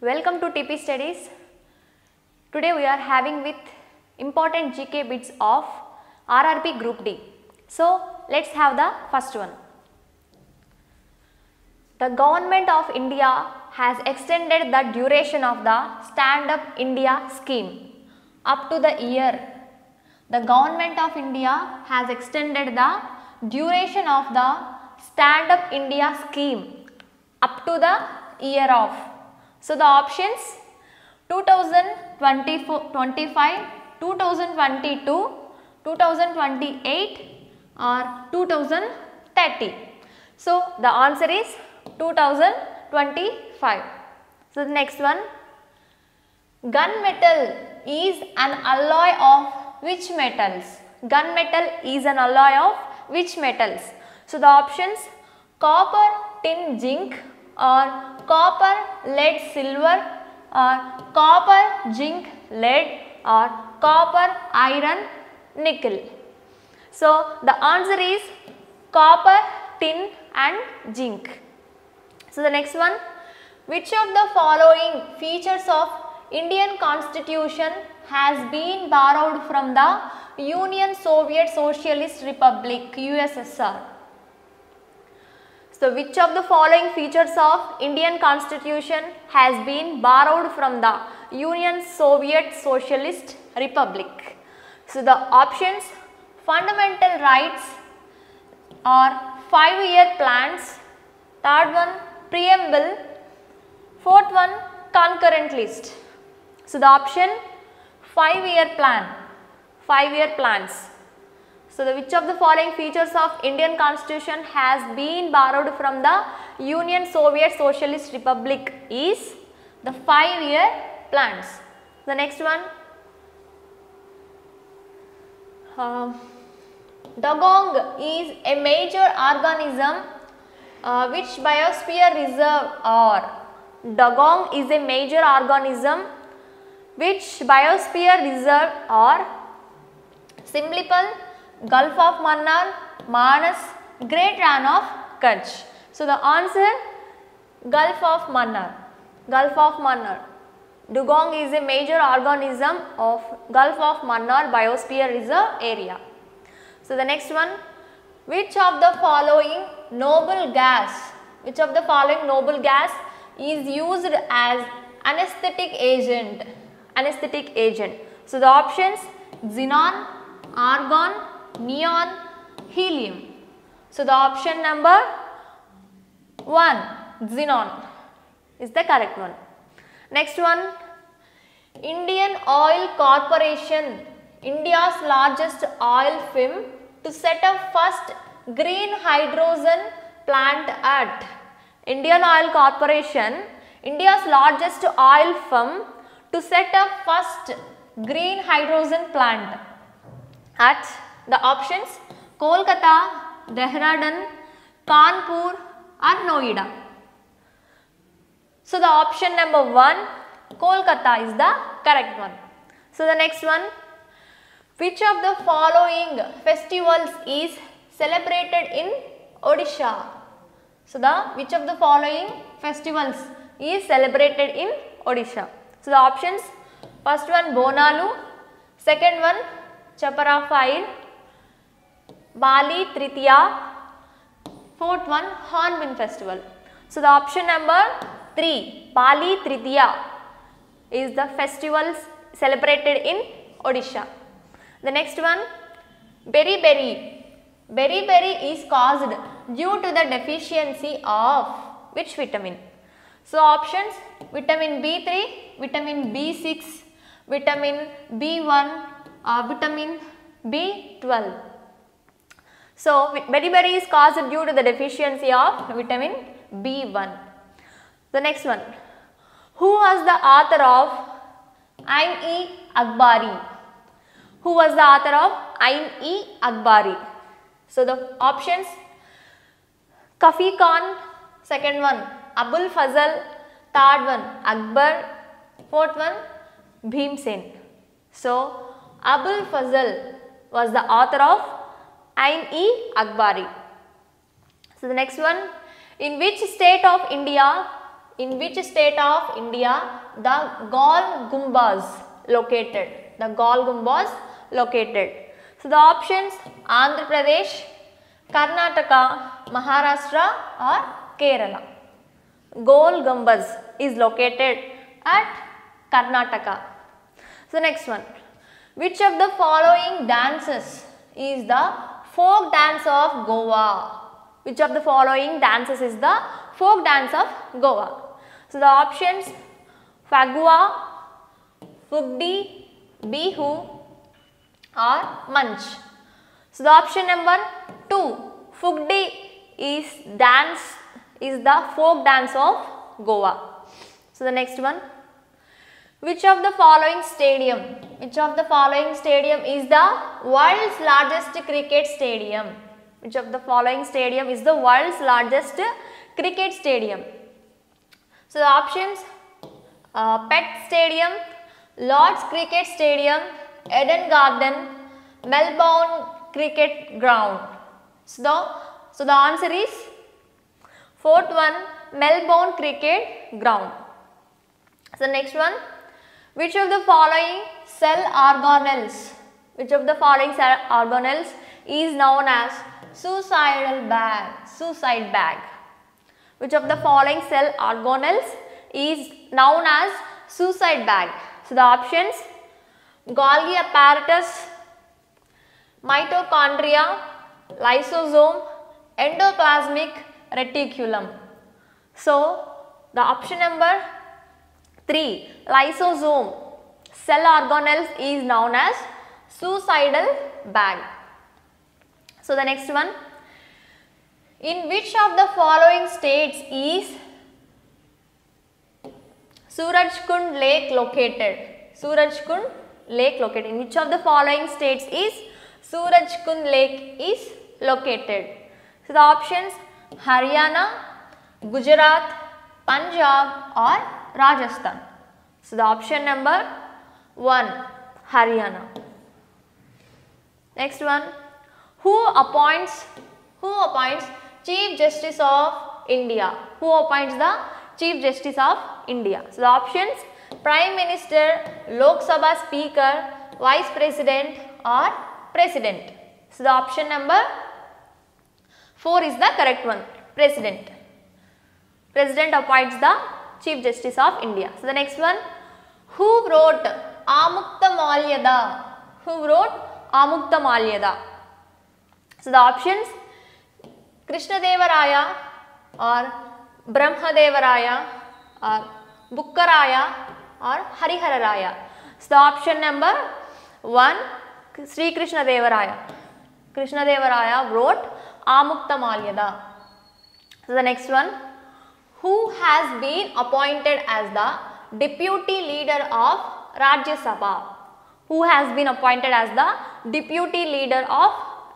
Welcome to TP Studies. Today we are having with important GK bits of RRB Group D. So let's have the first one. The Government of India has extended the duration of the Stand Up India scheme up to the year. The Government of India has extended the duration of the Stand Up India scheme up to the year of. So the options 2025, 2022, 2028 or 2030. So the answer is 2025. So the next one, gunmetal is an alloy of which metals? Gunmetal is an alloy of which metals? So the options copper, tin, zinc or copper, lead, silver or copper, zinc, lead or copper, iron, nickel. So the answer is copper, tin and zinc. So the next one, which of the following features of Indian Constitution has been borrowed from the Union Soviet Socialist Republic USSR? So which of the following features of Indian Constitution has been borrowed from the Union Soviet Socialist Republic? So the options fundamental rights or 5-year plans, third one preamble, fourth one concurrent list. So the option 5-year plan, 5-year plans. So the which of the following features of Indian Constitution has been borrowed from the Union Soviet Socialist Republic is the 5-year plans. The next one, dugong is a major organism which biosphere reserve or dugong is a major organism which biosphere reserve or Simlipal, Gulf of Mannar, Manas, Great Rann of Kutch. So the answer Gulf of Mannar, Gulf of Mannar. Dugong is a major organism of Gulf of Mannar biosphere reserve area. So the next one, which of the following noble gas, which of the following noble gas is used as anesthetic agent? Anesthetic agent. So the options xenon, argon, neon, helium. So the option number 1 xenon is the correct one. Next one, Indian Oil Corporation, India's largest oil firm, to set up first green hydrogen plant at. Indian Oil Corporation, India's largest oil firm, to set up first green hydrogen plant at the options Kolkata, Dehradun, Kanpur or Noida. So the option number 1 Kolkata is the correct one. So the next one, which of the following festivals is celebrated in Odisha? So the which of the following festivals is celebrated in Odisha? So the options, first one Bonalu, second one Chapara Fire, Bali Tritiya, fourth one Hornbill Festival. So the option number 3 Bali Tritiya is the festivals celebrated in Odisha. The next one beriberi. Beriberi is caused due to the deficiency of which vitamin? So options vitamin B3, vitamin B6, vitamin B1, vitamin B12. So beriberi is caused due to the deficiency of vitamin B1. The next one, who was the author of Ain-e-Akbari? Who was the author of Ain-e-Akbari? So the options Kafi Khan, second one Abul Fazl, third one Akbar, fourth one Bhim Sen. So Abul Fazl was the author of Ain-e-Akbari. So the next one, in which state of India in which state of India the Gol Gumbaz located? The Gol Gumbaz located. So the options Andhra Pradesh, Karnataka, Maharashtra or Kerala. Gol Gumbaz is located at Karnataka. So next one. Which of the following dances is the folk dance of Goa? Which of the following dances is the folk dance of Goa? So the options Fagua, Fugdi, Bihu or Munch. So the option number 2, Fugdi is the folk dance of Goa. So the next one. Which of the following stadium is the world's largest cricket stadium? Which of the following stadium is the world's largest cricket stadium? So the options Pet Stadium, Lord's Cricket Stadium, Eden Garden, Melbourne Cricket Ground. So the answer is fourth one, Melbourne Cricket Ground. So next one. Which of the following cell organelles is known as suicide bag? Which of the following cell organelles is known as suicide bag? So the options Golgi apparatus, mitochondria, lysosome, endoplasmic reticulum. So the option number 3, lysosome cell organelles is known as suicidal bag. So the next one. In which of the following states is Surajkund Lake located? In which of the following states is Surajkund Lake is located? So the options Haryana, Gujarat, Punjab or Rajasthan. So the option number 1, Haryana. Next one. Who appoints Chief Justice of India? Who appoints the Chief Justice of India? So the options Prime Minister, Lok Sabha Speaker, Vice President or President. So the option number 4 is the correct one. President. President appoints the Chief Justice of India. So the next one. Who wrote Amukta Malyada? So the options Krishnadevaraya or Brahmadevaraya or Bukkaraya or Harihararaya. So the option number 1, Sri Krishnadevaraya. Krishnadevaraya wrote Amukta Malyada. So the next one. Who has been appointed as the Deputy Leader of Rajya Sabha? Who has been appointed as the Deputy Leader of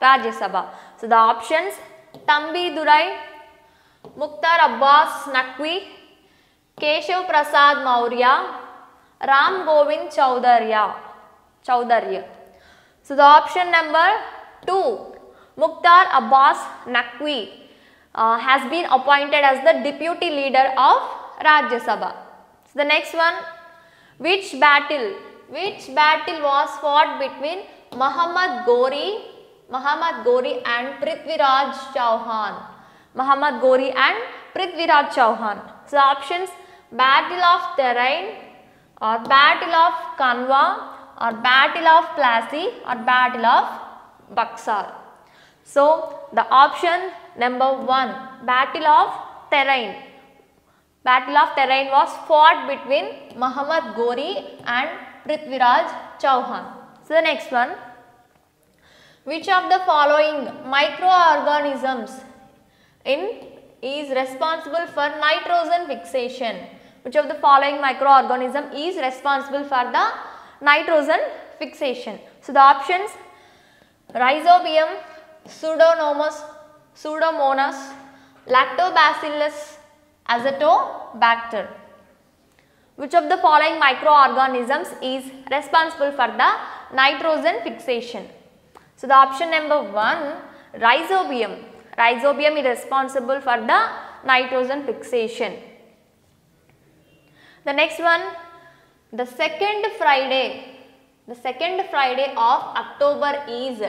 Rajya Sabha? So the options Tambi Durai, Mukhtar Abbas Naqvi, Keshav Prasad Maurya, Ram Govind Chaudhary. So the option number 2, Mukhtar Abbas Naqvi has been appointed as the Deputy Leader of Rajya Sabha. So the next one. Which battle was fought between Muhammad Ghori and Prithviraj Chauhan? So the options Battle of Terain or Battle of Kanwa or Battle of Plassey or Battle of Buxar. So the option number 1, Battle of Terain. Battle of Terain was fought between Muhammad Ghori and Prithviraj Chauhan. So the next one. Which of the following microorganisms is responsible for nitrogen fixation? Which of the following microorganism is responsible for the nitrogen fixation? So the options Rhizobium, Pseudomonas, Lactobacillus, Azotobacter. Which of the following microorganisms is responsible for the nitrogen fixation? So the option number 1, Rhizobium. Rhizobium is responsible for the nitrogen fixation. The next one, the second Friday of October is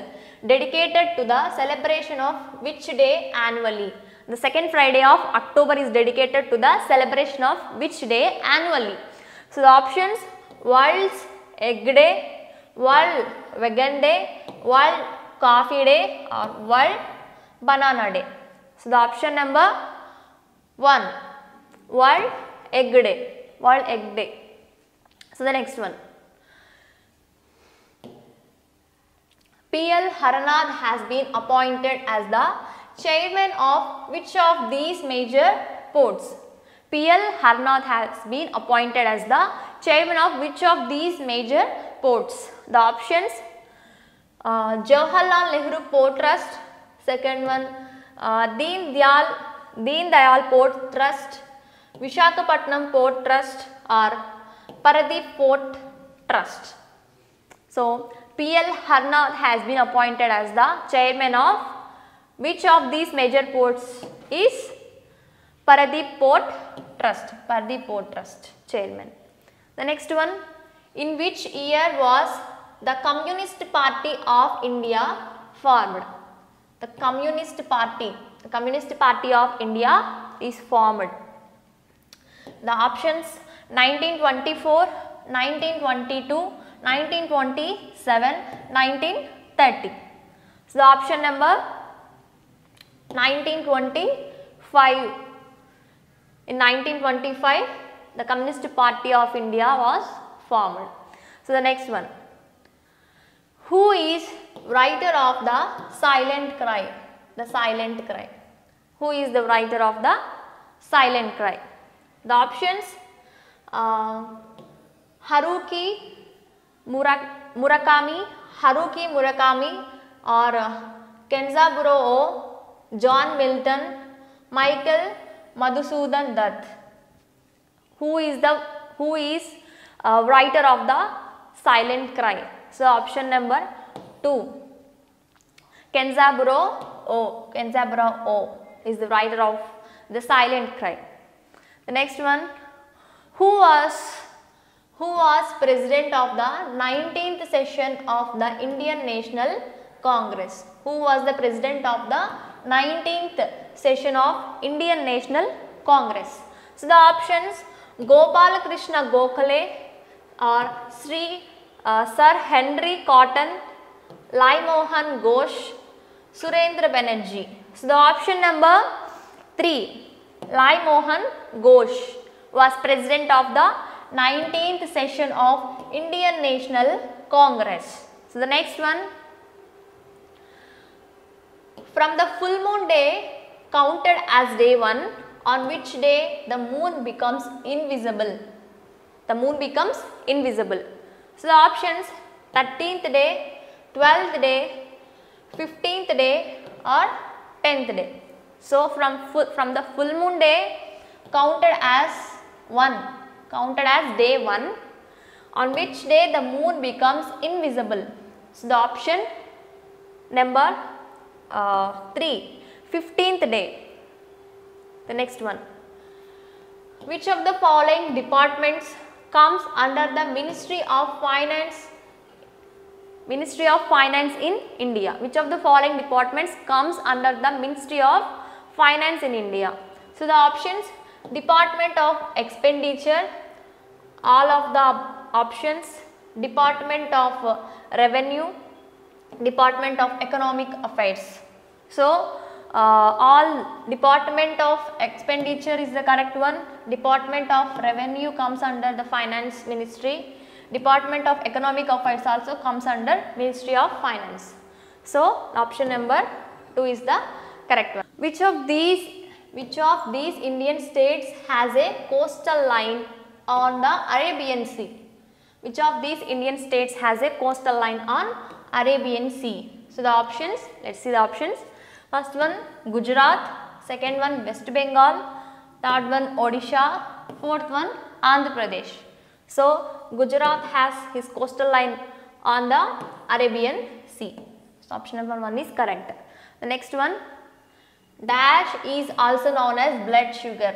dedicated to the celebration of which day annually? The second Friday of October is dedicated to the celebration of which day annually? So the options: World's Egg Day, World Vegan Day, World Coffee Day, or World Banana Day. So the option number 1, World Egg Day, World Egg Day. So the next one, P.L. Haranath has been appointed as the chairman of which of these major ports? P.L. Haranath has been appointed as the chairman of which of these major ports? The options: Jawaharlal Nehru Port Trust, second one Deen Dayal Port Trust, Visakhapatnam Port Trust, or Paradeep Port Trust. So P.L. Haranath has been appointed as the chairman of which of these major ports? Is Paradeep Port Trust, Paradeep Port Trust chairman. The next one, in which year was the Communist Party of India formed? The Communist Party of India is formed. The options: 1924, 1922, 1927, 1930. So the option number 1925. In 1925, the Communist Party of India was formed. So the next one, who is writer of the Silent Cry? The Silent Cry. Who is the writer of the Silent Cry? The options: Haruki Murakami, or Kenzaburo O, John Milton, Michael Madhusudan Dutt. Who is writer of the Silent Cry? So option number 2, Kenzaburo O is the writer of the Silent Cry. The next one, who was president of the 19th session of the Indian National Congress? Who was the president of the 19th session of Indian National Congress? So the options: Gopal Krishna Gokhale, or Sir Henry Cotton, Lai Mohan Ghosh, Surendra Banerjee. So the option number 3, Lai Mohan Ghosh was president of the 19th session of Indian National Congress. So the next one, from the full moon day counted as day 1, on which day the moon becomes invisible? The moon becomes invisible. So the options: 13th day, 12th day, 15th day, or 10th day. So from the full moon day counted as day 1, on which day the moon becomes invisible? So the option number 3, 15th day. The next one, which of the following departments comes under the Ministry of Finance in India? Which of the following departments comes under the Ministry of Finance in India? So the options: Department of Expenditure, all of the options, Department of Revenue, Department of Economic Affairs. So all Department of Expenditure is the correct one. Department of Revenue comes under the Finance Ministry. Department of Economic Affairs also comes under Ministry of Finance. So option number 2 is the correct one. Which of these Indian states has a coastal line on the Arabian Sea? Which of these Indian states has a coastal line on Arabian Sea? So the options, let's see the options. First one Gujarat, second one West Bengal, third one Odisha, fourth one Andhra Pradesh. So Gujarat has his coastal line on the Arabian Sea. So option number 1 is correct. The next one, dash is also known as blood sugar.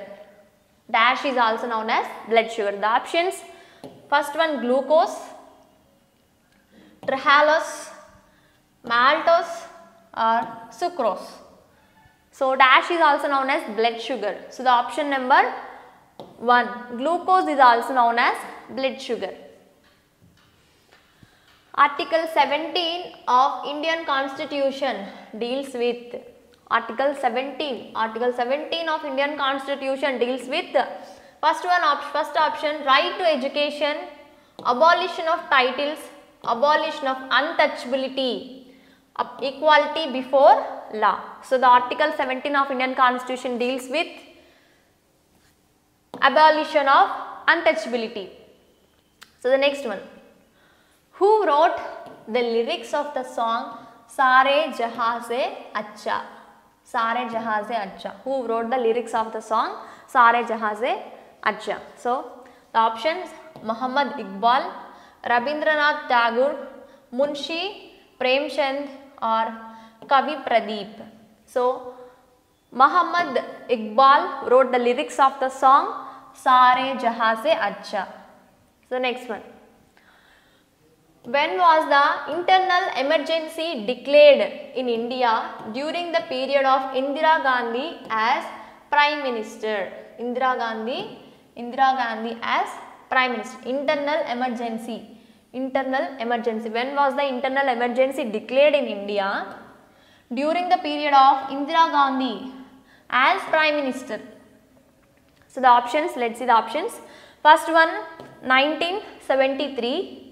Dash is also known as blood sugar. The options, first one glucose, trehalose, maltose or sucrose. So dash is also known as blood sugar. So the option number 1, glucose is also known as blood sugar. Article 17 of Indian Constitution deals with Article 17 of Indian Constitution deals with first option, right to education, abolition of titles, abolition of untouchability, equality before law. So the Article 17 of Indian Constitution deals with abolition of untouchability. So the next one, who wrote the lyrics of the song Sare Jahan Se Acha? Sare Jahan Se Acha. Who wrote the lyrics of the song Sare Jahan Se Acha? So the options, Muhammad Iqbal, Rabindranath Tagore, Munshi Premchand or Kavi Pradeep. So Muhammad Iqbal wrote the lyrics of the song Sare Jahan Se Acha. So next one, when was the internal emergency declared in India during the period of Indira Gandhi as Prime Minister? Indira Gandhi as Prime Minister. Internal emergency. When was the internal emergency declared in India during the period of Indira Gandhi as Prime Minister? So the options, let's see the options. First one, 1973.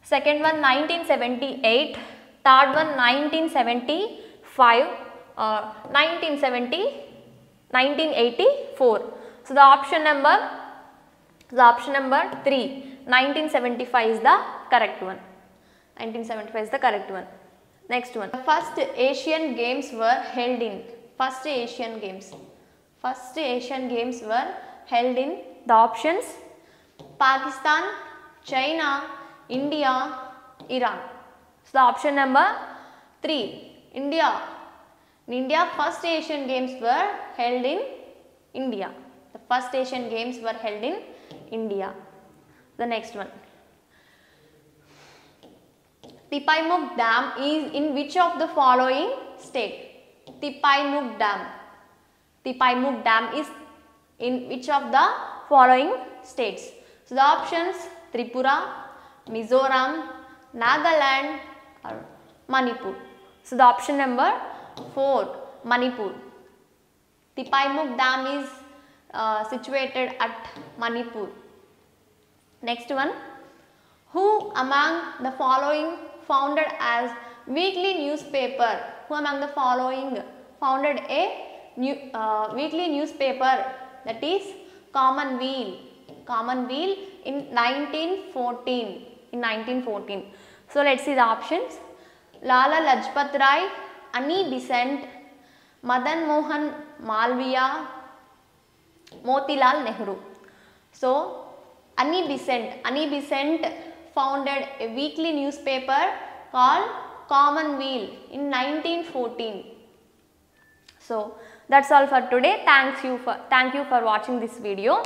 Second one, 1978, third one, 1975, 1984. So the option number 3, 1975 is the correct one. 1975 is the correct one. Next one, the first Asian Games were held in. First Asian Games were held in. The options, Pakistan, China, India, Iran. So the option number 3, India. In India, first Asian Games were held in India. The first Asian Games were held in India. The next one, Tipaimukh Dam is in which of the following state? Tipaimukh Dam is in which of the following states? So the options, Tripura, Mizoram, Nagaland or Manipur. So the option number 4, Manipur. Tipaimukh Dam is situated at Manipur. Next one, who among the following founded as weekly newspaper? Who among the following founded a weekly newspaper, that is Commonweal in 1914. So let's see the options. Lala Lajpat Rai, Annie Besant, Madan Mohan Malviya, Motilal Nehru. So Annie Besant founded a weekly newspaper called Commonweal in 1914. So that's all for today. Thank you for watching this video.